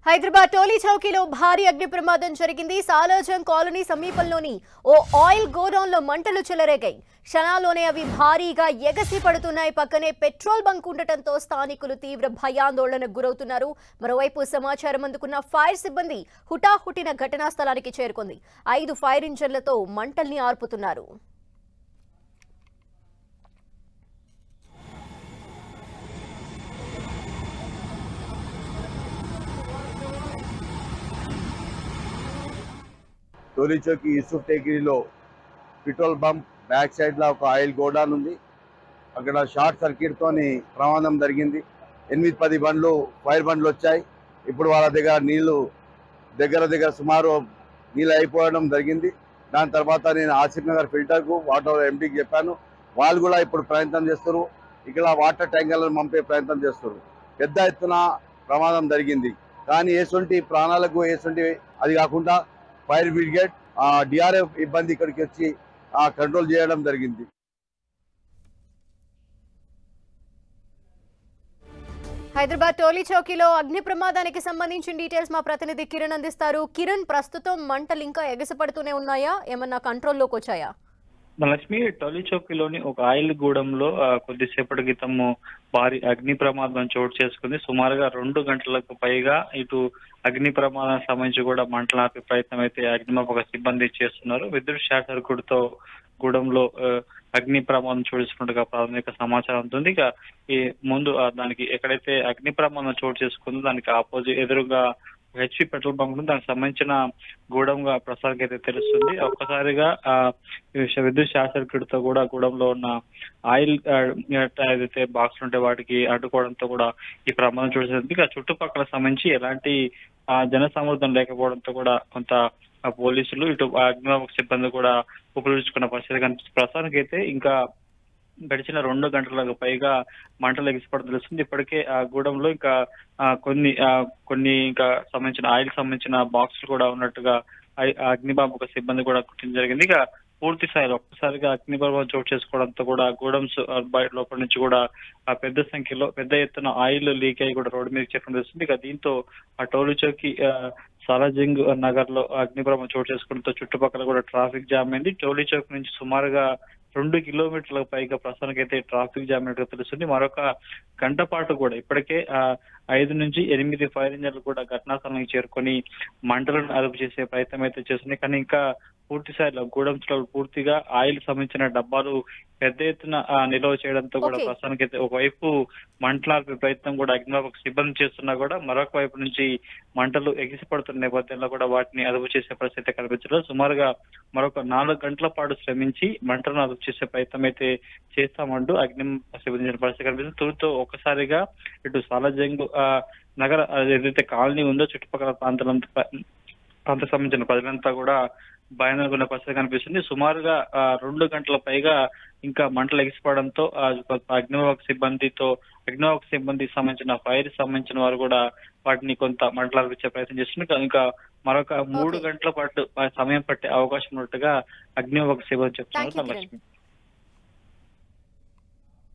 హైదరాబాద్ టోలీ చౌకీలో భారీ అగ్ని ప్రమాదం జరిగింది. సాలార్జంగ్ కాలనీ సమీపంలోని ఓ ఆయిల్ గోడౌన్ లో మంటలు చెలరేగాయి. క్షణాల్లోనే అవి భారీగా ఎగసి పడుతున్నాయి. పక్కనే పెట్రోల్ బంక్ ఉండటంతో స్థానికులు తీవ్ర భయాందోళనకు గురవుతున్నారు. మరోవైపు సమాచారం అందుకున్న ఫైర్ సిబ్బంది హుటాహుటిన ఘటనా స్థలానికి చేరుకుంది. 5 ఫైర్ ఇంజన్లతో మంటల్ని ఆర్పుతున్నారు. టోలీ చౌకీ యూసుఫ్ టేకరీలో పెట్రోల్ బంప్ బ్యాక్ సైడ్లో ఒక ఆయిల్ గోడౌన్ ఉంది. అక్కడ షార్ట్ సర్క్యూట్తోని ప్రమాదం జరిగింది. 8-10 బండ్లు ఫైర్ బండ్లు వచ్చాయి. ఇప్పుడు వాళ్ళ దగ్గర నీళ్లు దగ్గర సుమారు నీళ్ళు అయిపోవడం జరిగింది. దాని తర్వాత నేను ఆసిఫ్ నగర్ ఫిల్టర్కు వాటర్ ఎండీకి చెప్పాను. వాళ్ళు కూడా ఇప్పుడు ప్రయత్నం చేస్తారు. ఇక్కడ వాటర్ ట్యాంకర్లను పంపే ప్రయత్నం చేస్తారు. పెద్ద ఎత్తున ప్రమాదం జరిగింది. కానీ ఎటువంటి ప్రాణాలకు అది కాకుండా ఫైర్ బ్రిగేడ్ డిఆర్ఎఫ్ ఇబ్బంది ఇక్కడికి వచ్చి కంట్రోల్ చేయడం జరిగింది. హైదరాబాద్ టోలీ చౌకీలో అగ్ని ప్రమాదానికి సంబంధించిన డీటెయిల్స్ మా ప్రతినిధి కిరణ్ అందిస్తారు. కిరణ్, ప్రస్తుతం మంటలు ఇంకా ఎగసిపడుతూనే ఉన్నాయా? ఏమన్నా కంట్రోల్లోకి వచ్చాయా? లక్ష్మి, టోలీ చౌకీలోని ఒక ఆయిల్ గూడెంలో కొద్దిసేపటి క్రితము భారీ అగ్ని ప్రమాదం చోటు చేసుకుంది. సుమారుగా 2 గంటలకు పైగా ఇటు అగ్ని ప్రమాదానికి సంబంధించి కూడా మంటలు ఆపే ప్రయత్నం అయితే అగ్నిమాపక సిబ్బంది చేస్తున్నారు. విద్యుత్ షార్ట్ సర్క్యూట్ తో గూడెంలో అగ్ని ప్రమాదం చోటు చేసుకున్నట్టుగా ప్రాథమిక సమాచారం ఉంటుంది. ఇక ఈ ముందు దానికి ఎక్కడైతే అగ్ని ప్రమాదం చోటు చేసుకుందో దానికి ఆపోజిట్ ఎదురుగా హెచ్పి పెట్రోల్ బంక్ దానికి సంబంధించిన గూడెంగా ప్రసాద్కి అయితే తెలుస్తుంది. ఒక్కసారిగా విద్యుత్ షార్ట్ సర్క్యూట్ తో కూడా గూడెంలో ఉన్న ఆయిల్ ఏదైతే బాక్స్ ఉంటే వాటికి అడ్డుకోవడంతో కూడా ఈ ప్రమాదం చూసేది. ఇక చుట్టుపక్కల సంబంధించి ఎలాంటి జన సమృద్ధం లేకపోవడంతో కూడా కొంత పోలీసులు ఇటు అగ్నిమాపక సిబ్బంది కూడా ఉపయోగించుకున్న పరిస్థితి కనిపిస్తుంది. ప్రస్తుతానికి అయితే ఇంకా గడిచిన 2 గంటలకు పైగా మంటలు ఎగిసిపడడం తెలుస్తుంది. ఇప్పటికే ఆ గూడెంలో ఇంకా కొన్ని ఇంకా సంబంధించిన ఆయిల్ సంబంధించిన బాక్సులు కూడా ఉన్నట్టుగా అగ్నిమాపక సిబ్బంది కూడా గుర్తించడం జరిగింది. ఇక పూర్తి స్థాయిలో ఒక్కసారిగా అగ్ని ప్రమాదం చోటు చేసుకోవడంతో కూడా గూడెంస్ లోపల నుంచి కూడా పెద్ద ఎత్తున ఆయిల్ లీక్ అయ్యి కూడా రోడ్డు మీద చెప్పడం తెలుస్తుంది. ఇక దీంతో ఆ టోలీ చౌకీ సాలార్జంగ్ నగర్ లో అగ్ని ప్రమాదం చోటు చేసుకోవడంతో చుట్టుపక్కల కూడా ట్రాఫిక్ జామ్ అయింది. టోలీ చౌక్ నుంచి సుమారుగా 2 కిలోమీటర్లకు పైగా ప్రస్తుతానికి అయితే ట్రాఫిక్ జామ్ అయినట్టుగా తెలుస్తుంది. మరొక గంట పాటు కూడా ఇప్పటికే 5 నుంచి 8 ఫైర్ ఇంజన్లు కూడా ఘటనా స్థలానికి చేరుకొని మంటలను అదుపు చేసే ప్రయత్నం అయితే చేస్తున్నాయి. కానీ ఇంకా పూర్తి స్థాయిలో గూడెంస్ లో పూర్తిగా ఆయిల్ సంబంధించిన డబ్బాలు పెద్ద ఎత్తున నిల్వ చేయడంతో కూడా ప్రస్తుతానికి అయితే ఒకవైపు మంటలార్పే ప్రయత్నం కూడా అగ్నిమాపక సిబ్బంది చేస్తున్నా కూడా మరొక వైపు నుంచి మంటలు ఎగిసిపడుతున్న నేపథ్యంలో కూడా వాటిని అదుపు చేసే పరిస్థితి కనిపించడం. సుమారుగా మరొక 4 గంటల పాటు శ్రమించి మంటలను అదుపు చేసే ప్రయత్నం అయితే చేస్తామంటూ అగ్నిమాపక సిబ్బంది పరిస్థితి కనిపిస్తుంది. తొలితో ఒక్కసారిగా ఇటు సాలార్జంగ్ నగర ఏదైతే కాలనీ ఉందో చుట్టుపక్కల ప్రాంతానికి సంబంధించిన ప్రజలంతా కూడా భయానకున్న పరిస్థితి కనిపిస్తుంది. సుమారుగా 2 గంటల పైగా ఇంకా మంటలు ఎగిసిపోవడంతో అగ్నిమాపక సిబ్బంది సంబంధించిన ఫైర్ సంబంధించిన వారు కూడా వాటిని కొంత మంటలు అర్పించే ప్రయత్నం చేస్తున్నారు. ఇంకా మరొక 3 గంటల పాటు సమయం పట్టే అవకాశం ఉన్నట్టుగా అగ్నిమాపక సిబ్బంది చెప్తున్నారు. లక్ష్మి.